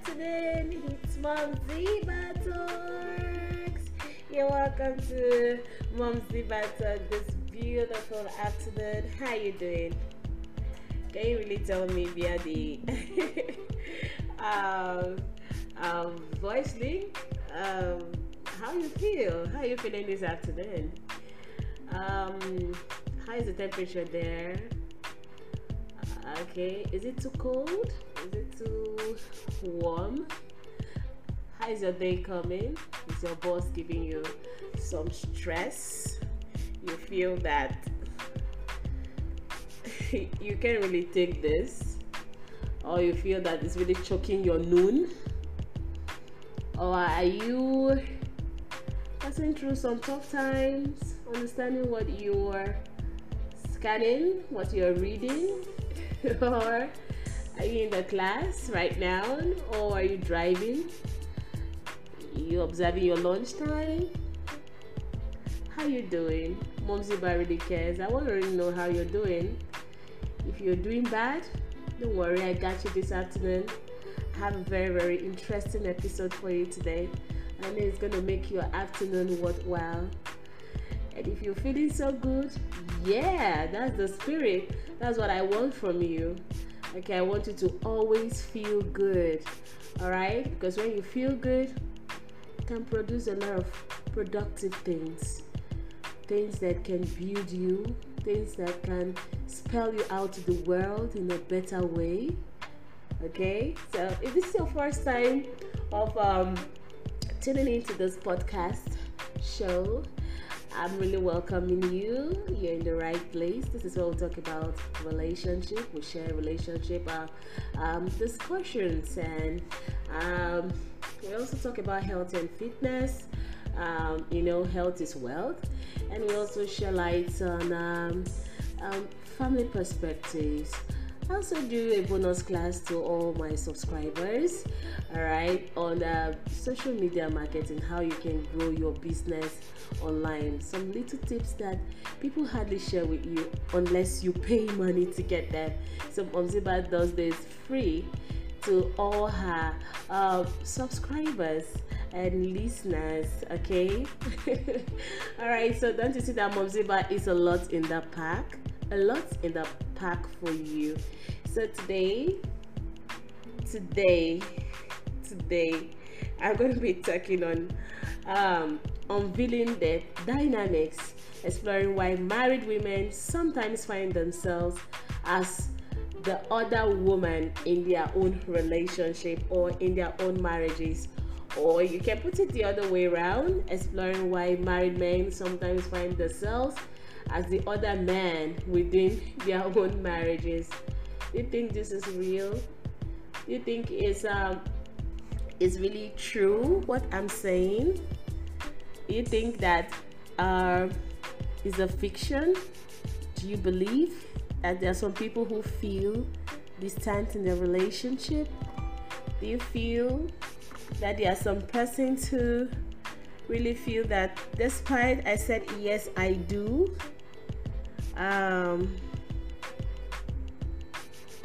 afternoon. It's Mumzibah Talks. You're welcome to Mumzibah Talk this beautiful afternoon. How you doing? Can you really tell me via the um, voice link how you feel? How you feeling this afternoon? How is the temperature there? Okay, is it too cold? Is it too warm? How is your day coming? Is your boss giving you some stress? You feel that you can't really take this, or you feel that it's really choking your noon, or are you passing through some tough times, understanding what you're scanning, what you're reading? Or are you in the class right now, or are you driving? You observing your lunchtime? How you doing? Mumzibah really cares. I want to really know how you're doing. If you're doing bad, don't worry, I got you this afternoon. I have a very interesting episode for you today. I know it's going to make your afternoon worthwhile. And if you're feeling so good, yeah, that's the spirit. That's what I want from you. Okay, I want you to always feel good. All right? Because when you feel good, you can produce a lot of productive things. Things that can build you. Things that can spell you out to the world in a better way. Okay? So if this is your first time of tuning into this podcast show, I'm really welcoming you. You're in the right place. This is where we talk about relationship. We share relationship discussions, and we also talk about health and fitness. Health is wealth, and we also share lights on family perspectives. I also do a bonus class to all my subscribers, all right, on social media marketing, how you can grow your business online. Some little tips that people hardly share with you unless you pay money to get them. So Mumzibah does this free to all her subscribers and listeners, okay? All right, so don't you see that Mumzibah is a lot in the pack? A lot in the pack for you. So today I'm going to be talking on unveiling the dynamics, exploring why married women sometimes find themselves as the other woman in their own relationship or in their own marriages. Or you can put it the other way around, exploring why married men sometimes find themselves as the other man within their own marriages. Do you think this is real? Do you think it's really true what I'm saying? Do you think that is a fiction? Do you believe that there are some people who feel distant in their relationship? Do you feel that there are some persons who really feel that despite I said yes I do,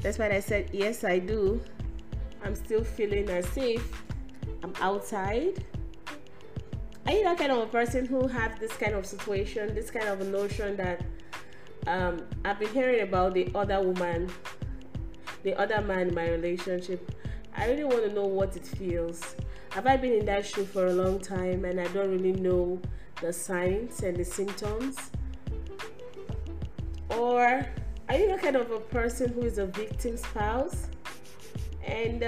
despite I said yes I do, I'm still feeling as if I'm outside? Are you that kind of a person who have this kind of situation, this kind of a notion that I've been hearing about the other woman, the other man in my relationship? I really want to know what it feels. Have I been in that shoe for a long time and I don't really know the signs and the symptoms? Or are you the kind of a person who is a victim spouse and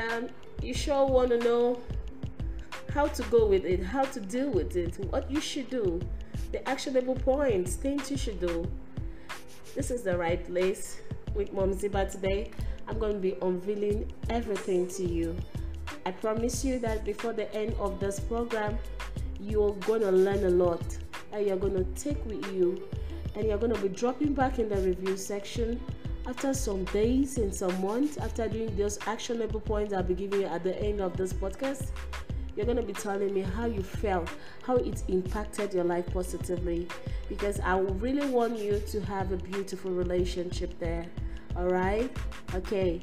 you sure want to know how to go with it, how to deal with it, what you should do, the actionable points, things you should do? This is the right place with Mumzibah today. I'm going to be unveiling everything to you. I promise you that before the end of this program, you're going to learn a lot and you're going to take with you, and you're going to be dropping back in the review section after some days and some months after doing those actionable points I'll be giving you at the end of this podcast. You're going to be telling me how you felt, how it impacted your life positively, because I really want you to have a beautiful relationship there. All right? Okay.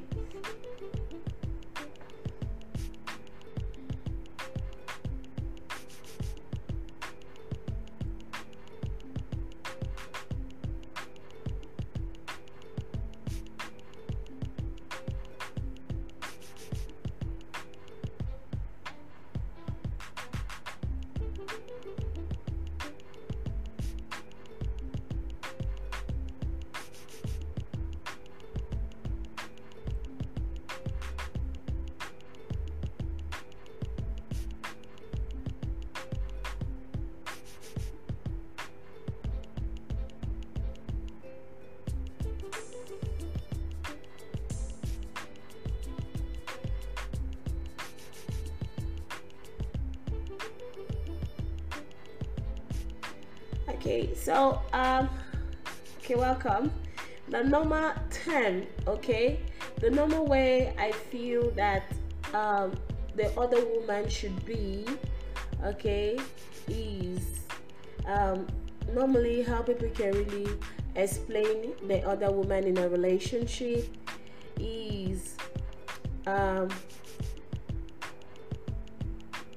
Okay, so okay, welcome. The normal term, okay, the normal way I feel that the other woman should be, okay, is normally how people can really explain the other woman in a relationship is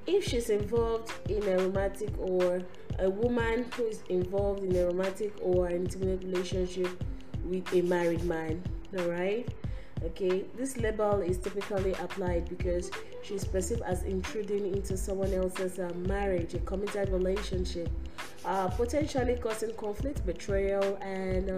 if she's involved in a romantic, or a woman who is involved in a romantic or intimate relationship with a married man. All right, okay, this label is typically applied because she's perceived as intruding into someone else's marriage, a committed relationship, potentially causing conflict, betrayal, and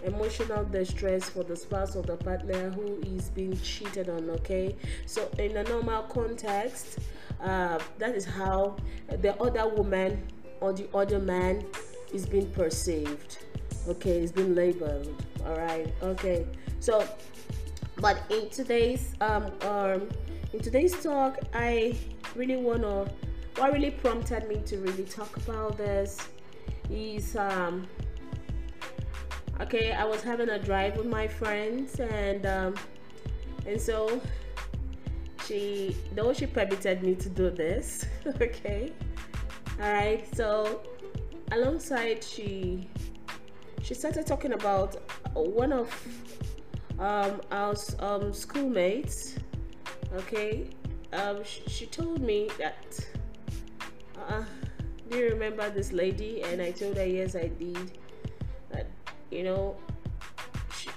emotional distress for the spouse or the partner who is being cheated on. Okay, so in a normal context, that is how the other woman or the other man is being perceived. Okay, it's been labeled. All right, okay, so but in today's talk, I really wanna, what really prompted me to really talk about this is okay, I was having a drive with my friends, and so she permitted me to do this. Okay, all right, so alongside she started talking about one of our schoolmates. Okay, she told me that do you remember this lady? And I told her yes, I did. That, you know,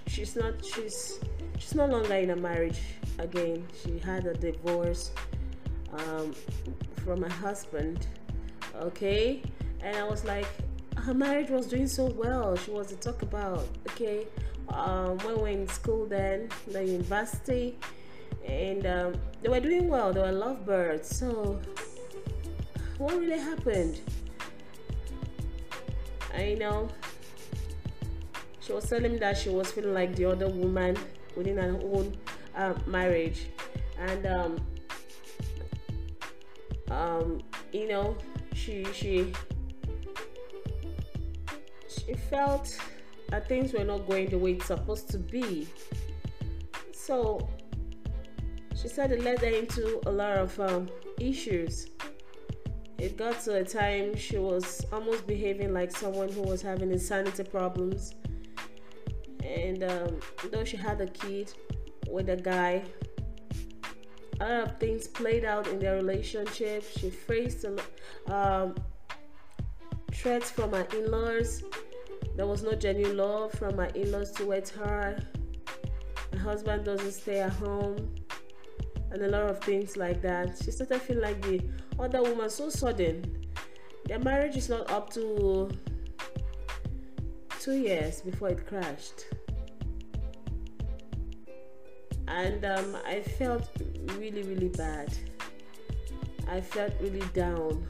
she's no longer in a marriage again. She had a divorce from her husband. Okay, and I was like, her marriage was doing so well. She was to talk about. Okay, when we were in school, then the university, and they were doing well. They were lovebirds. So what really happened? I know she was telling me that she was feeling like the other woman within her own marriage, and you know, she felt that things were not going the way it's supposed to be. So she said it led her into a lot of issues. It got to a time she was almost behaving like someone who was having insanity problems. And though she had a kid with a guy, a lot of things played out in their relationship. She faced threats from her in-laws. There was no genuine love from her in-laws towards her. Her husband doesn't stay at home, and a lot of things like that. She started feeling like the other woman so sudden. Their marriage is not up to 2 years before it crashed. And I felt really, really bad. I felt really down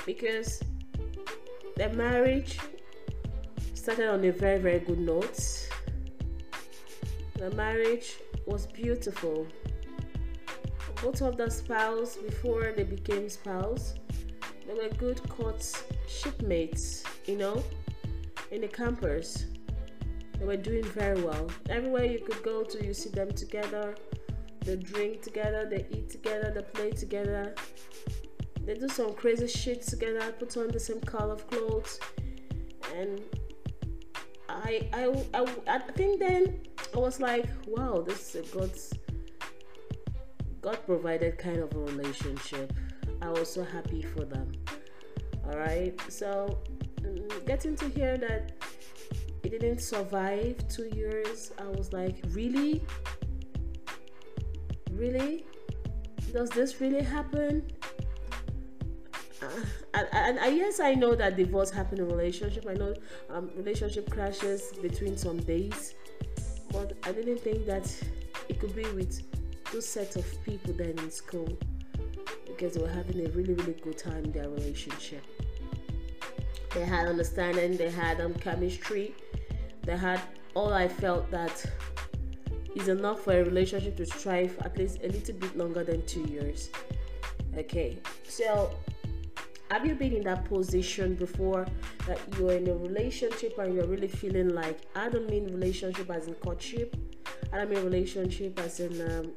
because the marriage started on a very, very good note. The marriage was beautiful. Both of the spouse, before they became spouse, they were good shipmates, you know, in the campus. They were doing very well. Everywhere you could go to, you see them together. They drink together, they eat together, they play together. They do some crazy shit together, put on the same color of clothes. And I think then I was like, wow, this is a God provided kind of a relationship. I was so happy for them. All right, so getting to hear that it didn't survive 2 years, I was like, really? Does this really happen? And yes, I know that divorce happen in relationship. I know relationship crashes between some days, but I didn't think that it could be with two sets of people then in school, because they were having a really, really good time in their relationship. They had understanding, they had chemistry, they had all I felt that is enough for a relationship to strive at least a little bit longer than 2 years. Okay, so have you been in that position before, that you're in a relationship and you're really feeling like, I don't mean relationship as in courtship, I don't mean relationship as in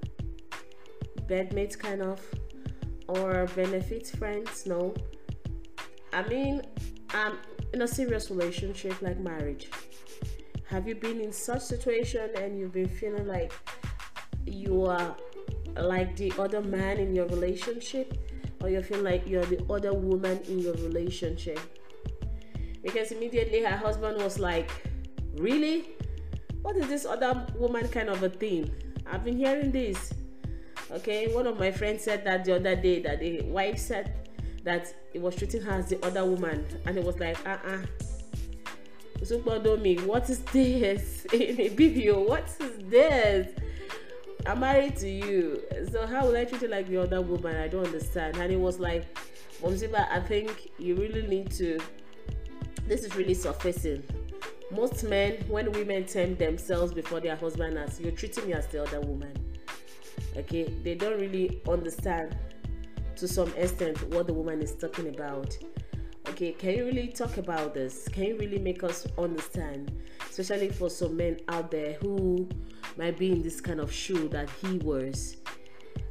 bedmates kind of, or benefits friends, no, I mean in a serious relationship like marriage. Have you been in such situation and you've been feeling like you are like the other man in your relationship, or you feel like you're the other woman in your relationship? Because immediately her husband was like, really? What is this other woman kind of a thing? I've been hearing this. Okay, one of my friends said that the other day, that the wife said that it was treating her as the other woman, and it was like, what is this in a video? What is this? I'm married to you, so how will I treat you like the other woman? I don't understand. And it was like, Mumzibah, I think you really need to, this is really surfacing. Most men, when women term themselves before their husband as, you're treating me as the other woman, okay, they don't really understand to some extent what the woman is talking about. Okay, can you really talk about this? Can you really make us understand, especially for some men out there who might be in this kind of shoe that he wears?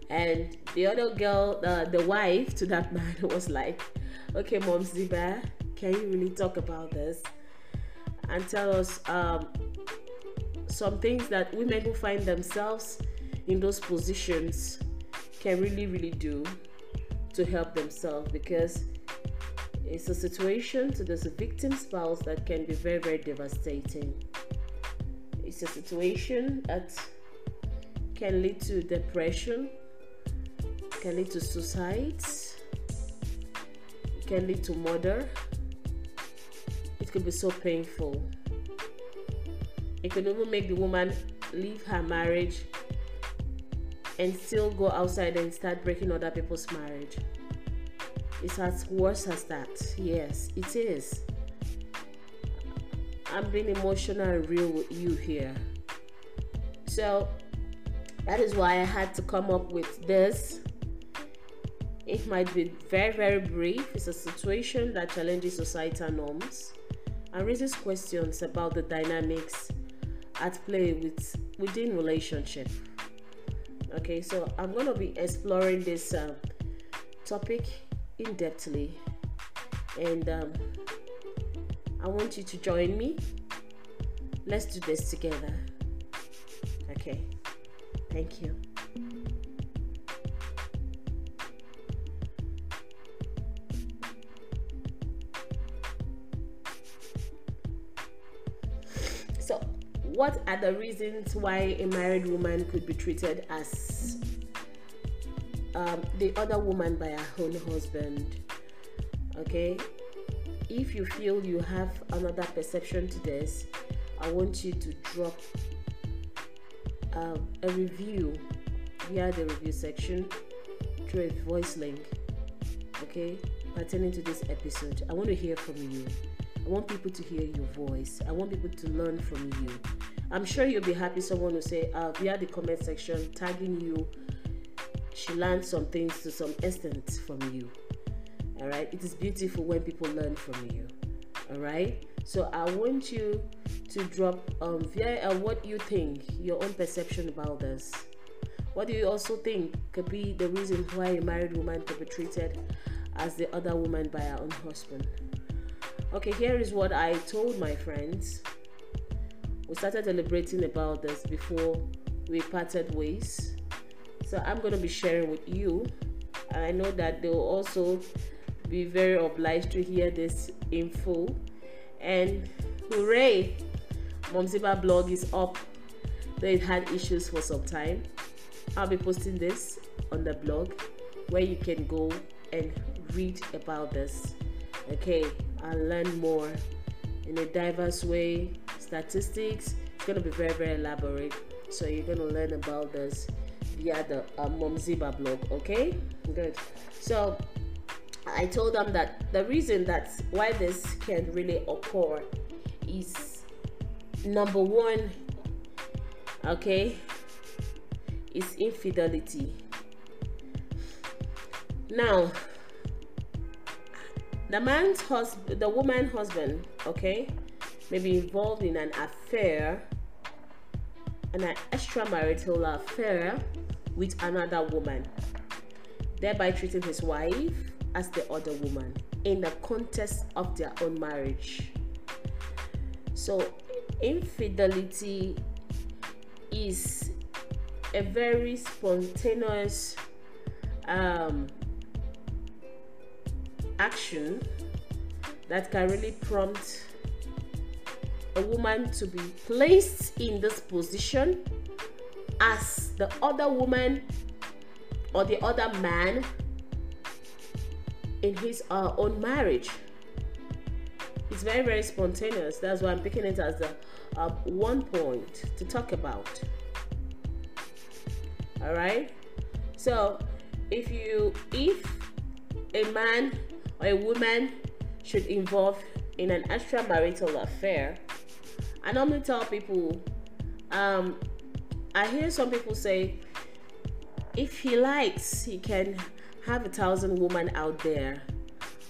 And the other girl, the wife to that man, was like, okay, Mumzibah, can you really talk about this and tell us some things that women who find themselves in those positions can really do to help themselves? Because it's a situation to the victim spouse that can be very devastating. It's a situation that can lead to depression, can lead to suicide, can lead to murder. It could be so painful. It could even make the woman leave her marriage and still go outside and start breaking other people's marriage. It's as worse as that. Yes, it is. I'm being emotional and real with you here. So that is why I had to come up with this. It might be very brief. It's a situation that challenges societal norms and raises questions about the dynamics at play within relationship. Okay, so I'm going to be exploring this topic in-depthly, and I want you to join me. Let's do this together. Okay, thank you. So, what are the reasons why a married woman could be treated as the other woman by her own husband? Okay, if you feel you have another perception to this, I want you to drop a review via the review section through a voice link, okay, pertaining to this episode. I want to hear from you. I want people to hear your voice. I want people to learn from you. I'm sure you'll be happy someone will say via the comment section, tagging you, she learned some things to some extent from you. All right, it is beautiful when people learn from you. All right, so I want you to drop via what you think, your own perception about this. What do you also think could be the reason why a married woman could be treated as the other woman by her own husband? Okay, here is what I told my friends. We started deliberating about this before we parted ways. So I'm going to be sharing with you, and I know that they will also be very obliged to hear this info. And hooray, Mumzibah blog is up. They had issues for some time. I'll be posting this on the blog where you can go and read about this, okay, and learn more in a diverse way. Statistics, it's going to be very elaborate, so you're going to learn about this via the Mumzibah blog. Okay, good. So I told them that the reason that's why this can really occur is, number one, okay, is infidelity. Now, The woman's husband, okay, may be involved in an affair, an extramarital affair with another woman, thereby treating his wife as the other woman in the context of their own marriage. So infidelity is a very spontaneous action that can really prompt a woman to be placed in this position as the other woman or the other man in his own marriage. It's very, very spontaneous. That's why I'm picking it as the one point to talk about. All right. So if a man or a woman should involve in an extramarital affair, I normally tell people, I hear some people say, if he likes, he can have 1,000 women out there.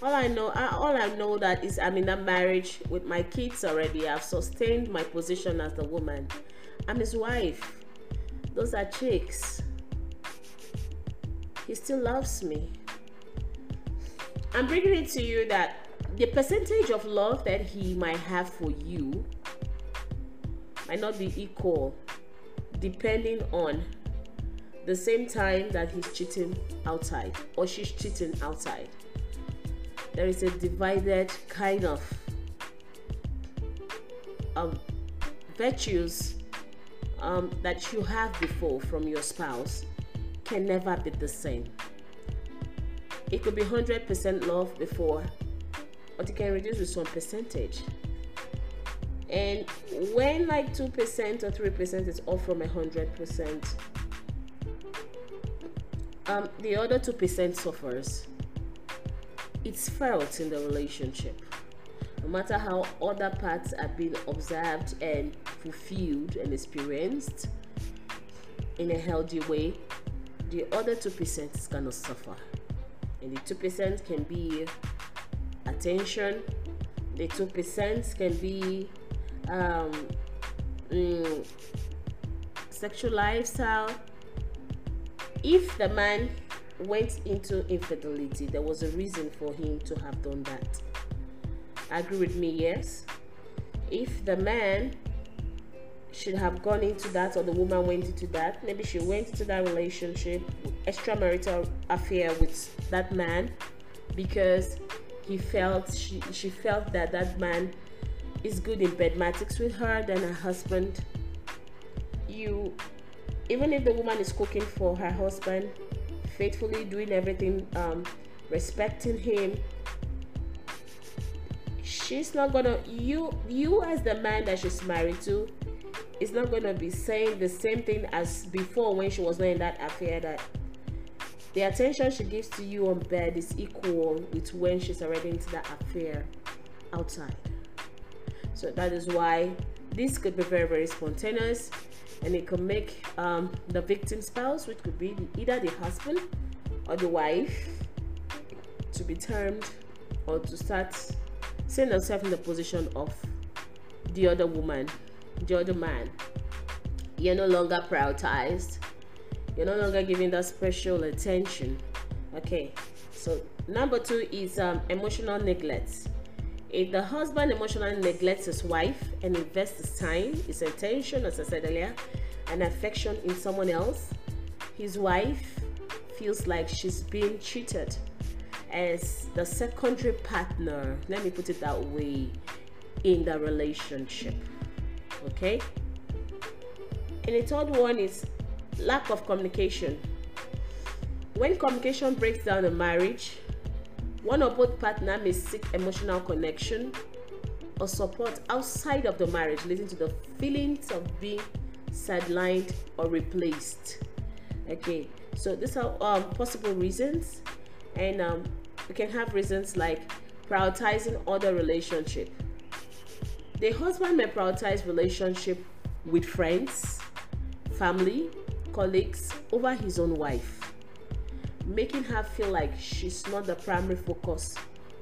All I know that is I'm in a marriage with my kids already. I've sustained my position as the woman. I'm his wife. Those are chicks. He still loves me. I'm bringing it to you that the percentage of love that he might have for you might not be equal, depending on the same time that he's cheating outside or she's cheating outside. There is a divided kind of virtues that you have before from your spouse can never be the same. It could be 100% love before, but it can reduce with some percentage. And when like 2% or 3% is off from 100%, the other 2% suffers. It's felt in the relationship. No matter how other parts are being observed and fulfilled and experienced in a healthy way, the other 2% is gonna suffer. And the 2% can be attention, the 2% can be sexual lifestyle. If the man went into infidelity, there was a reason for him to have done that. Agree with me? Yes. If the man should have gone into that, or the woman went into that, maybe she went into that relationship, extramarital affair with that man because she felt that that man is good in bedmatics with her than her husband. Even if the woman is cooking for her husband, faithfully doing everything, respecting him, she's not gonna, you as the man that she's married to, is not gonna be saying the same thing as before when she was not in that affair, that the attention she gives to you on bed is equal with when she's already into that affair outside. So that is why this could be very, very spontaneous, and it could make the victim spouse, which could be either the husband or the wife, to be termed or to start seeing themselves in the position of the other woman, the other man. You're no longer prioritized. You're no longer giving that special attention. Okay, so number 2 is emotional neglect. If the husband emotionally neglects his wife and invests his time, his attention, as I said earlier, and affection in someone else, his wife feels like she's being cheated as the secondary partner, let me put it that way, in the relationship. Okay? And the third one is lack of communication. When communication breaks down a marriage, one or both partner may seek emotional connection or support outside of the marriage, leading to the feelings of being sidelined or replaced. Okay, so these are possible reasons, and we can have reasons like prioritizing other relationship. The husband may prioritize relationship with friends, family, colleagues over his own wife, making her feel like she's not the primary focus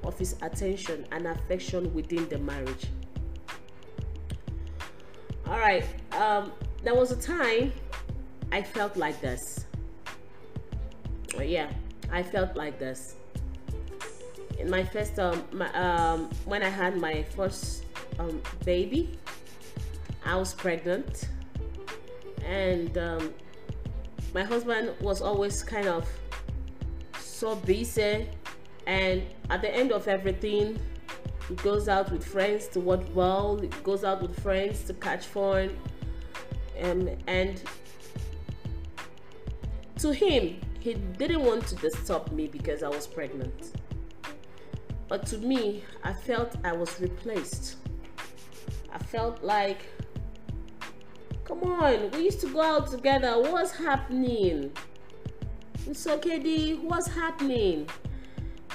of his attention and affection within the marriage. All right, there was a time I felt like this. Oh, yeah, I felt like this. In my first, when I had my first baby, I was pregnant, and my husband was always kind of so busy, and at the end of everything, he goes out with friends to watch ball, he goes out with friends to catch fun, and to him, he didn't want to disturb me because I was pregnant. But to me, I felt I was replaced. I felt like, come on, we used to go out together. What's happening? It's okay, D. What's happening?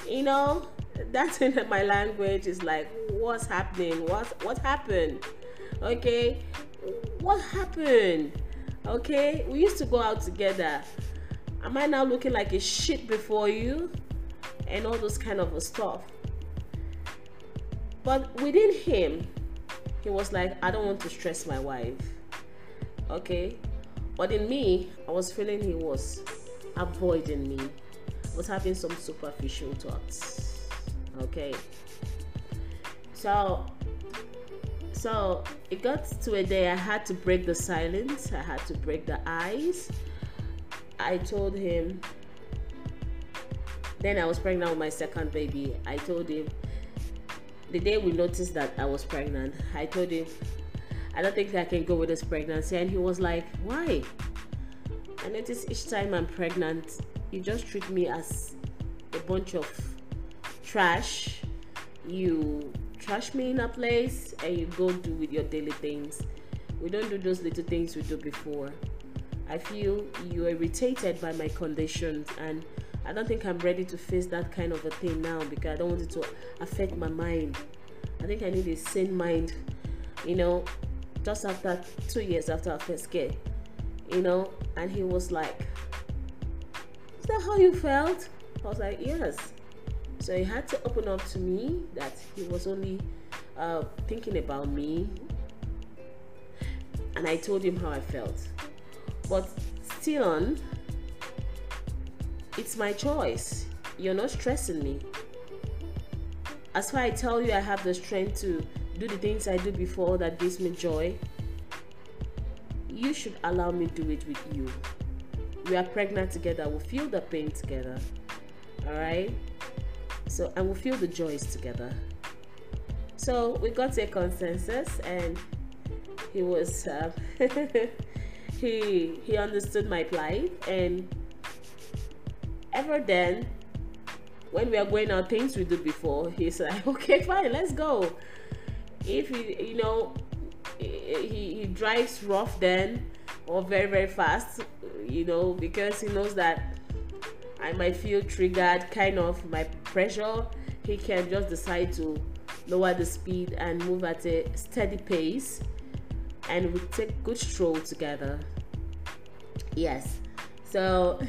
You know, that's in my language. Is like, what's happening? What happened? Okay, what happened? Okay, we used to go out together. Am I now looking like a shit before you? And all those kind of stuff. But within him, he was like, I don't want to stress my wife. Okay? But in me, I was feeling he was avoiding me. I was having some superficial thoughts. Okay? So it got to a day I had to break the silence. I had to break the ice. I told him, then I was pregnant with my second baby. I told him, the day we noticed that I was pregnant, I told him, I don't think I can go with this pregnancy. And he was like, why? I noticed each time I'm pregnant, you just treat me as a bunch of trash. You trash me in a place and you go do with your daily things. We don't do those little things we do before. I feel you're irritated by my conditions, and I don't think I'm ready to face that kind of a thing now because I don't want it to affect my mind. I think I need a sane mind, you know, just after 2 years after our first kid, you know. And he was like, is that how you felt? I was like, yes. So he had to open up to me that he was only thinking about me. And I told him how I felt. But still on, it's my choice. You're not stressing me. As far as I tell you I have the strength to do the things I do before that gives me joy, you should allow me to do it with you. We are pregnant together. We'll feel the pain together. Alright? So, and we'll feel the joys together. So we got to a consensus, and he was he understood my plight. And ever then, when we are going out things we did before, he's like, okay, fine, let's go. If he, you know, he drives rough then, or very, very fast, you know, because he knows that I might feel triggered, kind of my pressure, he can just decide to lower the speed and move at a steady pace, and we take good stroll together. Yes. So,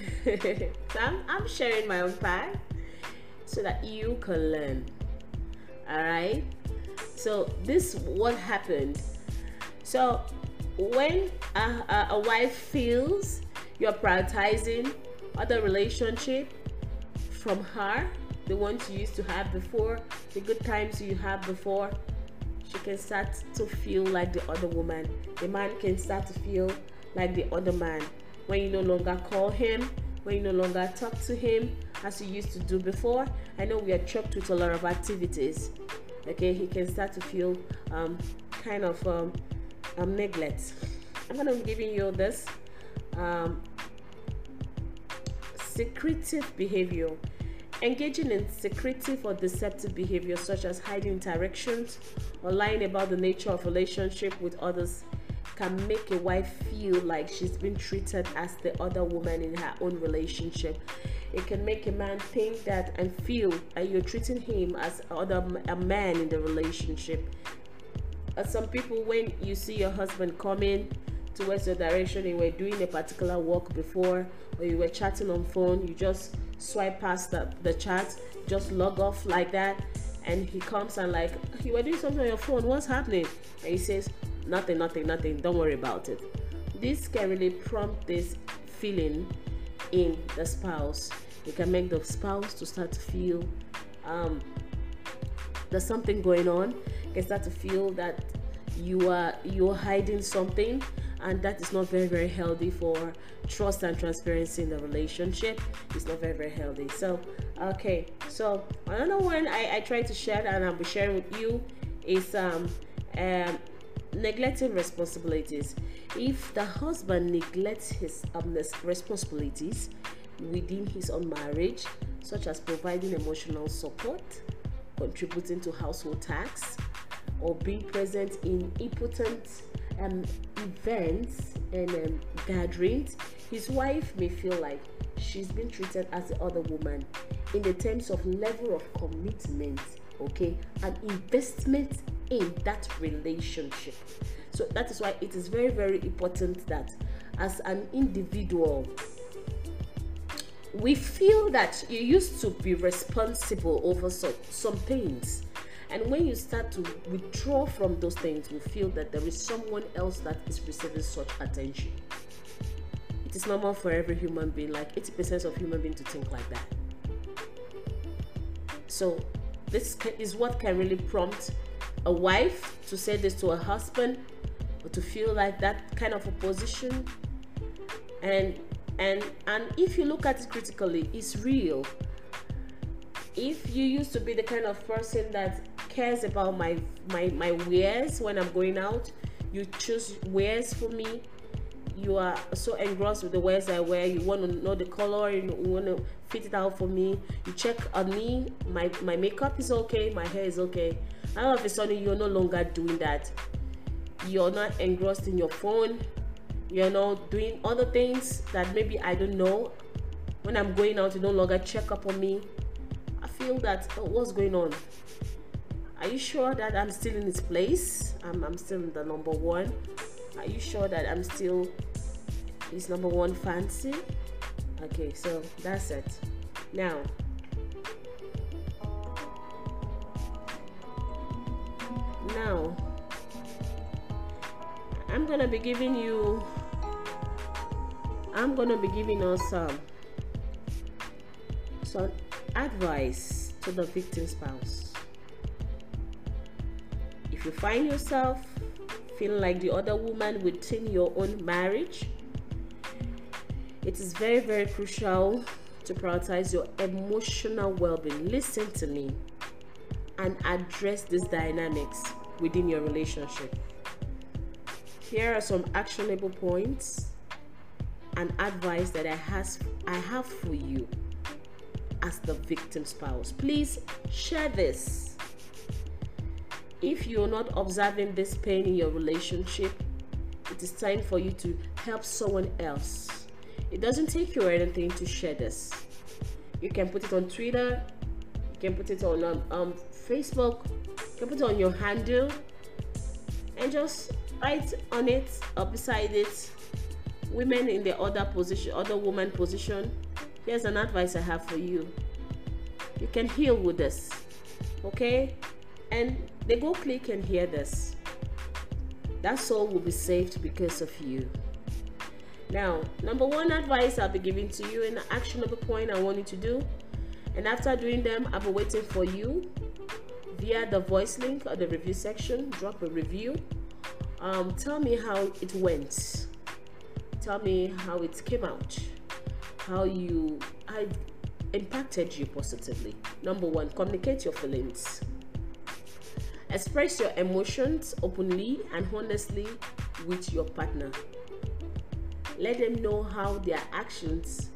I'm sharing my own path so that you can learn. All right. So this what happened. So when a wife feels you're prioritizing other relationship from her, the ones you used to have before, the good times you had before, she can start to feel like the other woman. The man can start to feel like the other man. When you no longer call him, when you no longer talk to him as you used to do before. I know we are choked with a lot of activities. Okay, he can start to feel kind of neglect. I'm gonna be giving you this secretive behavior. Engaging in secretive or deceptive behavior such as hiding interactions or lying about the nature of relationship with others can make a wife feel like she's been treated as the other woman in her own relationship. It can make a man think that and feel that you're treating him as a man in the relationship. Some people, when you see your husband coming towards your direction, you were doing a particular work before, or you were chatting on phone, you just swipe past the chat, just log off like that, and he comes and like, you were doing something on your phone, what's happening? And he says, nothing, don't worry about it. This can really prompt this feeling in the spouse. It can make the spouse to start to feel there's something going on. You can start to feel that you're hiding something, and that is not very, very healthy for trust and transparency in the relationship. It's not very, very healthy. So okay, so another one I try to share, and I'll be sharing with you, is neglecting responsibilities. If the husband neglects his responsibilities within his own marriage, such as providing emotional support, contributing to household tasks, or being present in important events and gatherings, his wife may feel like she's been treated as the other woman in the terms of level of commitment, okay, and investment in that relationship. So that is why it is very, very important that as an individual, we feel that you used to be responsible over some things, and when you start to withdraw from those things, we feel that there is someone else that is receiving such attention. It is normal for every human being, like 80% of human beings, to think like that. So this is what can really prompt a wife to say this to a husband, or to feel like that kind of a position. And if you look at it critically, it's real. If you used to be the kind of person that cares about my wears when I'm going out, you choose wears for me, you are so engrossed with the wears I wear, you want to know the color, you want to fit it out for me, you check on me, my makeup is okay, my hair is okay, and all of a sudden you're no longer doing that. You're not engrossed in your phone, you're not doing other things that maybe I don't know. When I'm going out, you no longer check up on me. I feel that, oh, what's going on? Are you sure that I'm still in its place? I'm still in the number one. Are you sure that I'm still his number one fancy? Okay, so that's it. Now, I'm gonna be giving us some advice to the victim spouse. If you find yourself feeling like the other woman within your own marriage, it is very, very crucial to prioritize your emotional well-being. Listen to me and address these dynamics within your relationship. Here are some actionable points and advice that I have for you as the victim spouse. Please share this. If you're not observing this pain in your relationship, it is time for you to help someone else. It doesn't take you or anything to share this. You can put it on Twitter, you can put it on Facebook, you can put it on your handle, and just write on it or beside it, women in the other woman position, here's an advice I have for you. You can heal with this, okay? And they go click and hear this. That soul will be saved because of you. Now, number one advice I'll be giving to you, an actionable point I want you to do, and after doing them, I'll be waiting for you via the voice link or the review section. Drop a review. Tell me how it went. Tell me how it came out, how it impacted you positively. Number one, communicate your feelings. Express your emotions openly and honestly with your partner. Let them know how their actions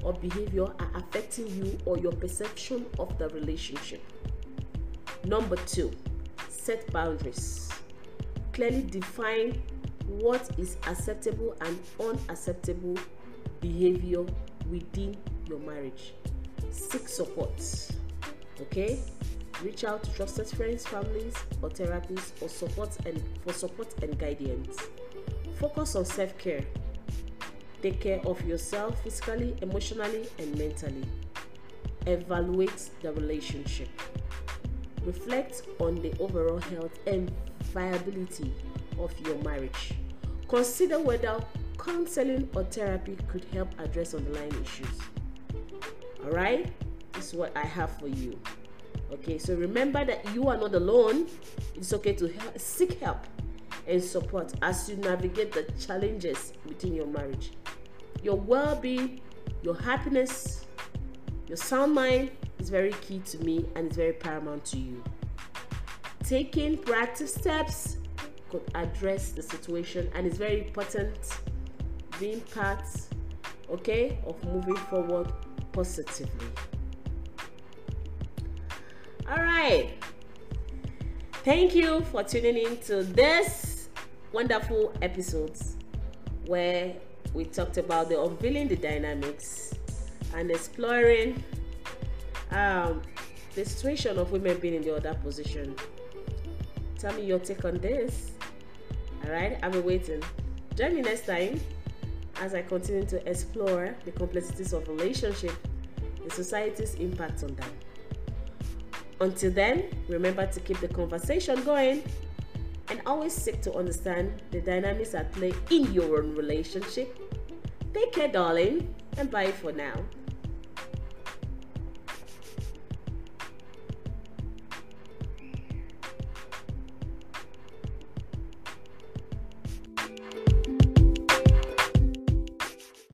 or behavior are affecting you or your perception of the relationship. Number two, set boundaries. Clearly define what is acceptable and unacceptable behavior within your marriage. Seek support, okay? Reach out to trusted friends, families, or therapists for support and guidance. Focus on self-care. Take care of yourself physically, emotionally, and mentally. evaluate the relationship. Reflect on the overall health and viability of your marriage. Consider whether counseling or therapy could help address underlying issues. All right, this is what I have for you. Okay, so remember that you are not alone. It's okay to seek help and support as you navigate the challenges within your marriage. Your well-being, your happiness, your sound mind is very key to me and it's very paramount to you. Taking proactive steps could address the situation and it's very important being part, okay, of moving forward positively. All right. Thank you for tuning in to this wonderful episodes where we talked about the unveiling the dynamics and exploring the situation of women being in the other position. Tell me your take on this. All right, I'll be waiting. Join me next time as I continue to explore the complexities of relationship and society's impact on them. Until then, remember to keep the conversation going and always seek to understand the dynamics at play in your own relationship. Take care, darling, and bye for now.